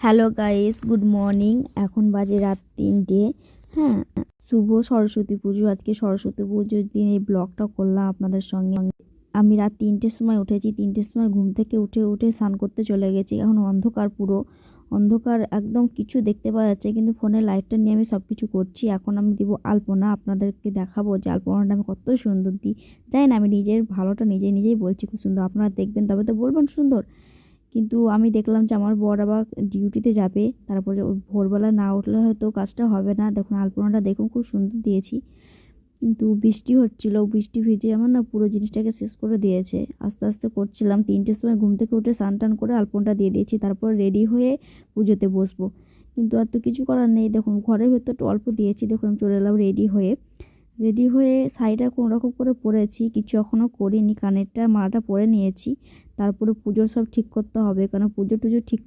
Hello guys, good morning. এখন বাজে রাত 3টে। হ্যাঁ, শুভ সরস্বতী পুজো। আজকে সরস্বতী পুজোর দিন এই ব্লগটা করলাম আপনাদের সঙ্গে। আমি রাত 3টের সময় উঠেছি। 3টের সময় ঘুম থেকে উঠে স্নান করতে চলে গেছি। এখন অন্ধকার, পুরো অন্ধকার, একদম কিছু দেখতে পাওয়া যাচ্ছে, কিন্তু ফোনের লাইটটা নিয়ে আমি সব কিছু করছি। এখন আমি দিব আলপনা, আপনাদেরকে দেখাবো যে আলপনাটা আমি কত সুন্দর দিই। জানি না, আমি নিজের ভালোটা নিজেই বলছি খুব সুন্দর। আপনারা দেখবেন তবে তো বলবেন সুন্দর। কিন্তু আমি দেখলাম যে আমার বর আবার ডিউটিতে যাবে, তারপরে ভোরবেলা না উঠলে হয়তো কাজটা হবে না। দেখুন আলপনাটা দেখুন, খুব সুন্দর দিয়েছি। কিন্তু বৃষ্টি হচ্ছিল, বৃষ্টি ভিজে আমার না পুরো জিনিসটাকে শেষ করে দিয়েছে। আস্তে আস্তে করছিলাম। 3টের সময় ঘুম থেকে উঠে স্নান টান করে আলপনাটা দিয়ে দিয়েছি, তারপর রেডি হয়ে পুজোতে বসবো। কিন্তু আর তো কিছু করার নেই। দেখুন ঘরের ভেতর একটু অল্প দিয়েছি। দেখুন আমি চলে এলাম রেডি হয়ে শাড়িটা কোনো রকম করে পরেছি, কিছু এখনও করিনি। কানেরটা মালাটা পরে নিয়েছি, তারপরে পুজোর সব ঠিক করতে হবে, কারণ পুজো টুজো ঠিক